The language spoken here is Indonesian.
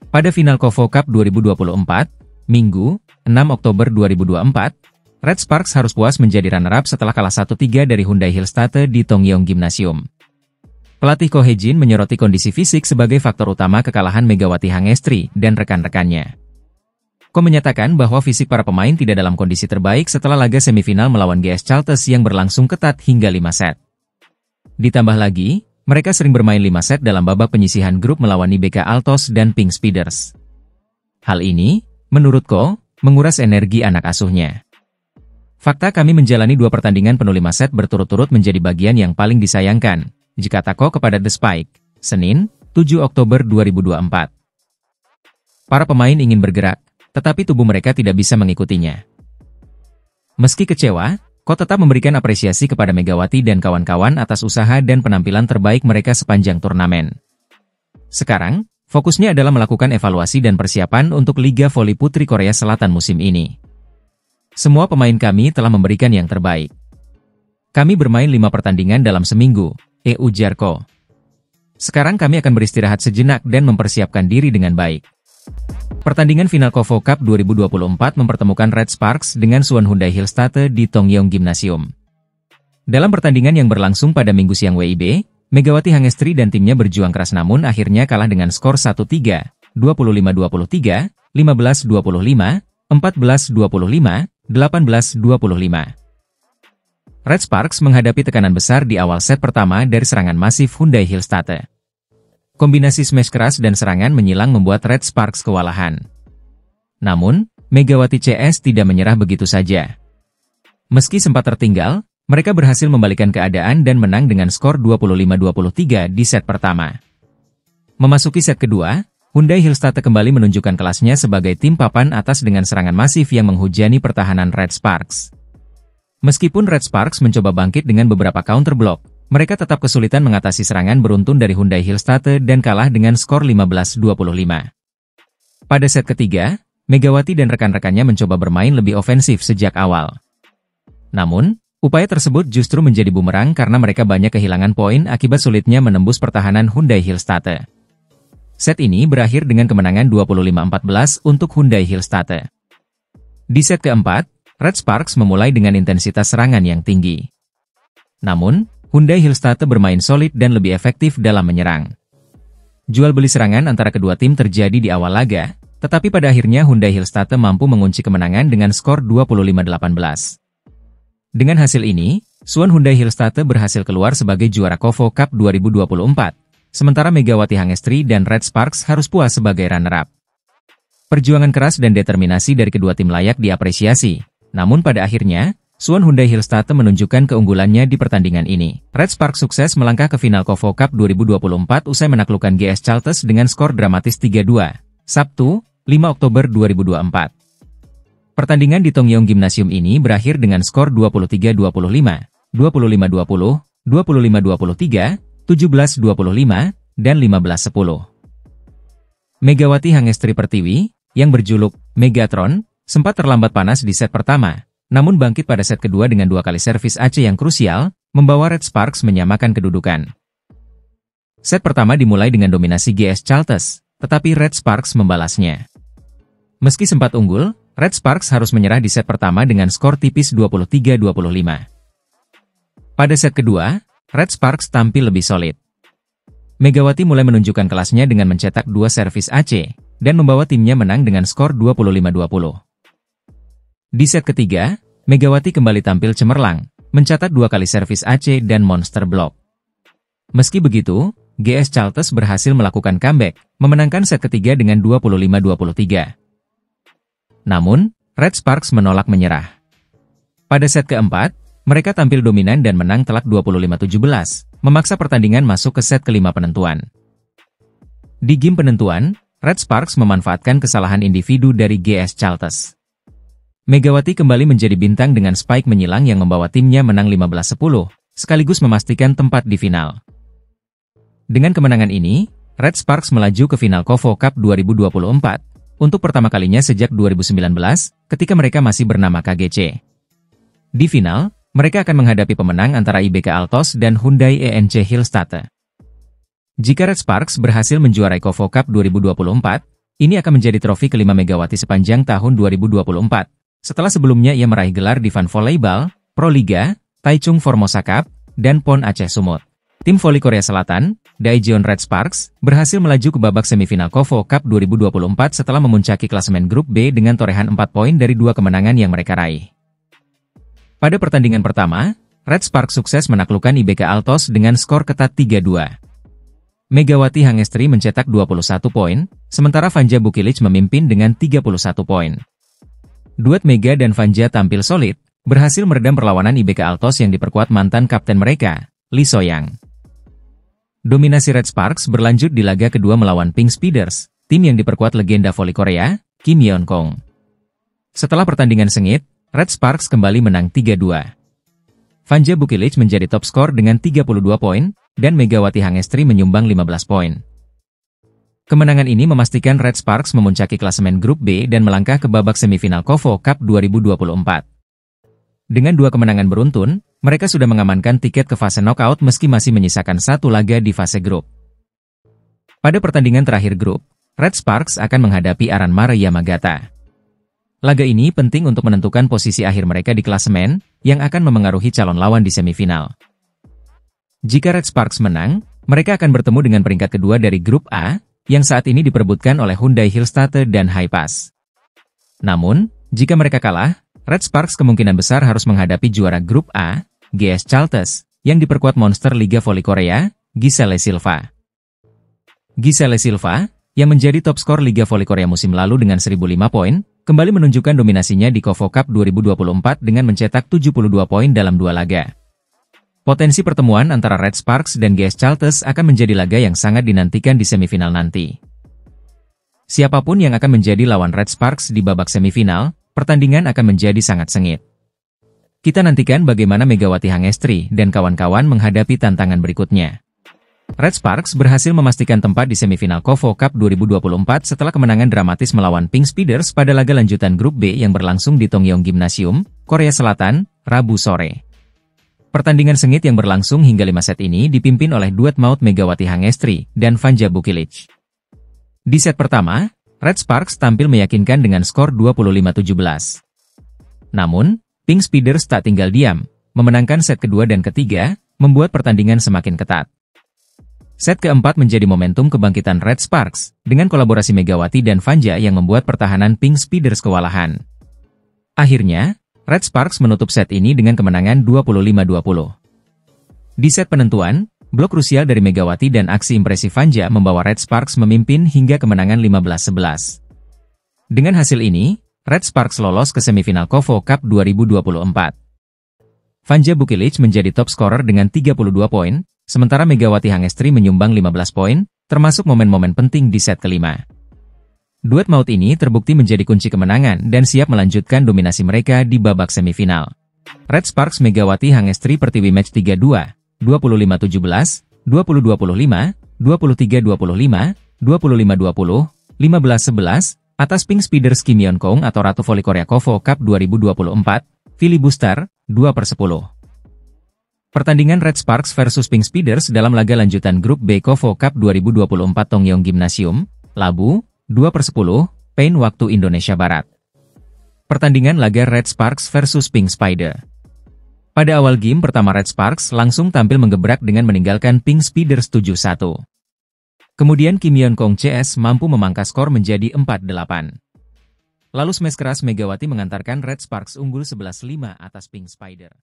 Pada final Kovo Cup 2024, Minggu, 6 Oktober 2024, Red Sparks harus puas menjadi runner-up setelah kalah 1-3 dari Hyundai Hillstatte di Tongyeong Gymnasium. Pelatih Ko Hye-jin menyoroti kondisi fisik sebagai faktor utama kekalahan Megawati Hangestri dan rekan-rekannya. Ko menyatakan bahwa fisik para pemain tidak dalam kondisi terbaik setelah laga semifinal melawan GS Chalters yang berlangsung ketat hingga 5 set. Ditambah lagi, mereka sering bermain 5 set dalam babak penyisihan grup melawan IBK Altos dan Pink Speeders. Hal ini, menurut Ko, menguras energi anak asuhnya. Fakta kami menjalani 2 pertandingan penuh 5 set berturut-turut menjadi bagian yang paling disayangkan, jika Ko kepada The Spike, Senin, 7 Oktober 2024. Para pemain ingin bergerak, tetapi tubuh mereka tidak bisa mengikutinya. Meski kecewa, Ko tetap memberikan apresiasi kepada Megawati dan kawan-kawan atas usaha dan penampilan terbaik mereka sepanjang turnamen. Sekarang, fokusnya adalah melakukan evaluasi dan persiapan untuk Liga Voli Putri Korea Selatan musim ini. Semua pemain kami telah memberikan yang terbaik. Kami bermain 5 pertandingan dalam seminggu, ujar Ko. Sekarang kami akan beristirahat sejenak dan mempersiapkan diri dengan baik. Pertandingan final Kovo Cup 2024 mempertemukan Red Sparks dengan Suwon Hyundai Hillstatte di Tongyeong Gymnasium. Dalam pertandingan yang berlangsung pada Minggu siang WIB, Megawati Hangestri dan timnya berjuang keras namun akhirnya kalah dengan skor 1-3, 25-23, 15-25, 14-25, 18-25. Red Sparks menghadapi tekanan besar di awal set pertama dari serangan masif Hyundai Hillstatte. Kombinasi smash keras dan serangan menyilang membuat Red Sparks kewalahan. Namun, Megawati CS tidak menyerah begitu saja. Meski sempat tertinggal, mereka berhasil membalikan keadaan dan menang dengan skor 25-23 di set pertama. Memasuki set kedua, Hyundai Hillstatte kembali menunjukkan kelasnya sebagai tim papan atas dengan serangan masif yang menghujani pertahanan Red Sparks. Meskipun Red Sparks mencoba bangkit dengan beberapa counter block, mereka tetap kesulitan mengatasi serangan beruntun dari Hyundai Hillstatte dan kalah dengan skor 15-25. Pada set ketiga, Megawati dan rekan-rekannya mencoba bermain lebih ofensif sejak awal. Namun, upaya tersebut justru menjadi bumerang karena mereka banyak kehilangan poin akibat sulitnya menembus pertahanan Hyundai Hillstatte. Set ini berakhir dengan kemenangan 25-14 untuk Hyundai Hillstatte. Di set keempat, Red Sparks memulai dengan intensitas serangan yang tinggi. Namun, Hyundai Hillstatte bermain solid dan lebih efektif dalam menyerang. Jual beli serangan antara kedua tim terjadi di awal laga, tetapi pada akhirnya Hyundai Hillstatte mampu mengunci kemenangan dengan skor 25-18. Dengan hasil ini, Suwon Hyundai Hillstatte berhasil keluar sebagai juara Kovo Cup 2024, sementara Megawati Hangestri dan Red Sparks harus puas sebagai runner-up. Perjuangan keras dan determinasi dari kedua tim layak diapresiasi, namun pada akhirnya, Suwon Hyundai Hillstatte menunjukkan keunggulannya di pertandingan ini. Red Sparks sukses melangkah ke final Kovo Cup 2024 usai menaklukkan GS Chalters dengan skor dramatis 3-2, Sabtu, 5 Oktober 2024. Pertandingan di Tongyeong Gymnasium ini berakhir dengan skor 23-25, 25-20, 25-23, 17-25, dan 15-10. Megawati Hangestri Pertiwi, yang berjuluk Megatron, sempat terlambat panas di set pertama, namun bangkit pada set kedua dengan 2 kali servis AC yang krusial, membawa Red Sparks menyamakan kedudukan. Set pertama dimulai dengan dominasi GS Chalters, tetapi Red Sparks membalasnya. Meski sempat unggul, Red Sparks harus menyerah di set pertama dengan skor tipis 23-25. Pada set kedua, Red Sparks tampil lebih solid. Megawati mulai menunjukkan kelasnya dengan mencetak 2 servis AC, dan membawa timnya menang dengan skor 25-20. Di set ketiga, Megawati kembali tampil cemerlang, mencatat 2 kali servis AC dan monster block. Meski begitu, GS Chalters berhasil melakukan comeback, memenangkan set ketiga dengan 25-23. Namun, Red Sparks menolak menyerah. Pada set keempat, mereka tampil dominan dan menang telak 25-17, memaksa pertandingan masuk ke set kelima penentuan. Di game penentuan, Red Sparks memanfaatkan kesalahan individu dari GS Chalters. Megawati kembali menjadi bintang dengan spike menyilang yang membawa timnya menang 15-10, sekaligus memastikan tempat di final. Dengan kemenangan ini, Red Sparks melaju ke final Kovo Cup 2024, untuk pertama kalinya sejak 2019, ketika mereka masih bernama KGC. Di final, mereka akan menghadapi pemenang antara IBK Altos dan Hyundai ENC Hillstatte. Jika Red Sparks berhasil menjuarai Kovo Cup 2024, Ini akan menjadi trofi kelima Megawati sepanjang tahun 2024, setelah sebelumnya ia meraih gelar di Van Volleyball, Pro Liga, Taichung Formosa Cup, dan PON Aceh Sumut. Tim voli Korea Selatan, Daejeon Red Sparks, berhasil melaju ke babak semifinal KOFO Cup 2024 setelah memuncaki klasemen grup B dengan torehan 4 poin dari 2 kemenangan yang mereka raih. Pada pertandingan pertama, Red Sparks sukses menaklukkan IBK Altos dengan skor ketat 3-2. Megawati Hangestri mencetak 21 poin, sementara Vanja Bukilic memimpin dengan 31 poin. Duet Mega dan Vanja tampil solid, berhasil meredam perlawanan IBK Altos yang diperkuat mantan kapten mereka, Lee Soyang. Dominasi Red Sparks berlanjut di laga kedua melawan Pink Speeders, tim yang diperkuat legenda voli Korea, Kim Yeon Kong. Setelah pertandingan sengit, Red Sparks kembali menang 3-2. Vanja Bukilic menjadi top skor dengan 32 poin, dan Megawati Hangestri menyumbang 15 poin. Kemenangan ini memastikan Red Sparks memuncaki klasemen grup B dan melangkah ke babak semifinal KOFO Cup 2024. Dengan 2 kemenangan beruntun, mereka sudah mengamankan tiket ke fase knockout meski masih menyisakan 1 laga di fase grup. Pada pertandingan terakhir grup, Red Sparks akan menghadapi Aranmare Yamagata. Laga ini penting untuk menentukan posisi akhir mereka di klasemen, yang akan memengaruhi calon lawan di semifinal. Jika Red Sparks menang, mereka akan bertemu dengan peringkat kedua dari grup A, yang saat ini diperebutkan oleh Hyundai Hillstatte dan Hipass. Namun, jika mereka kalah, Red Sparks kemungkinan besar harus menghadapi juara grup A, GS Chalters, yang diperkuat monster Liga Voli Korea, Giselle Silva. Giselle Silva, yang menjadi top skor Liga Voli Korea musim lalu dengan 1005 poin, kembali menunjukkan dominasinya di KOFO Cup 2024 dengan mencetak 72 poin dalam 2 laga. Potensi pertemuan antara Red Sparks dan GS Chalters akan menjadi laga yang sangat dinantikan di semifinal nanti. Siapapun yang akan menjadi lawan Red Sparks di babak semifinal, pertandingan akan menjadi sangat sengit. Kita nantikan bagaimana Megawati Hangestri dan kawan-kawan menghadapi tantangan berikutnya. Red Sparks berhasil memastikan tempat di semifinal KOFO Cup 2024 setelah kemenangan dramatis melawan Pink Speeders pada laga lanjutan grup B yang berlangsung di Tongyeong Gymnasium, Korea Selatan, Rabu sore. Pertandingan sengit yang berlangsung hingga 5 set ini dipimpin oleh duet maut Megawati Hangestri dan Vanja Bukilic. Di set pertama, Red Sparks tampil meyakinkan dengan skor 25-17. Namun, Pink Speeders tak tinggal diam, memenangkan set kedua dan ketiga, membuat pertandingan semakin ketat. Set keempat menjadi momentum kebangkitan Red Sparks, dengan kolaborasi Megawati dan Vanja yang membuat pertahanan Pink Speeders kewalahan. Akhirnya, Red Sparks menutup set ini dengan kemenangan 25-20. Di set penentuan, blok krusial dari Megawati dan aksi impresif Vanja membawa Red Sparks memimpin hingga kemenangan 15-11. Dengan hasil ini, Red Sparks lolos ke semifinal KOFO Cup 2024. Vanja Bukilic menjadi top scorer dengan 32 poin, sementara Megawati Hangestri menyumbang 15 poin, termasuk momen-momen penting di set kelima. Duet maut ini terbukti menjadi kunci kemenangan dan siap melanjutkan dominasi mereka di babak semifinal. Red Sparks Megawati Hangestri Pertiwi Match 3-2, 25-17, 20-25, 23-25, 25-20, 15-11, atas Pink Speeders Kim Yeon Kong atau Ratu Voli Korea KOFO Cup 2024, filibuster, 2/10. Pertandingan Red Sparks versus Pink Speeders dalam laga lanjutan grup B KOFO Cup 2024 Tongyeong Gymnasium, Rabu, 2/10, PAIN waktu Indonesia Barat. Pertandingan laga Red Sparks versus Pink Spider. Pada awal game pertama Red Sparks langsung tampil menggebrak dengan meninggalkan Pink Speeders 7-1. Kemudian Kim Yeon Kong CS mampu memangkas skor menjadi 4-8. Lalu smash keras Megawati mengantarkan Red Sparks unggul 11-5 atas Pink Spider.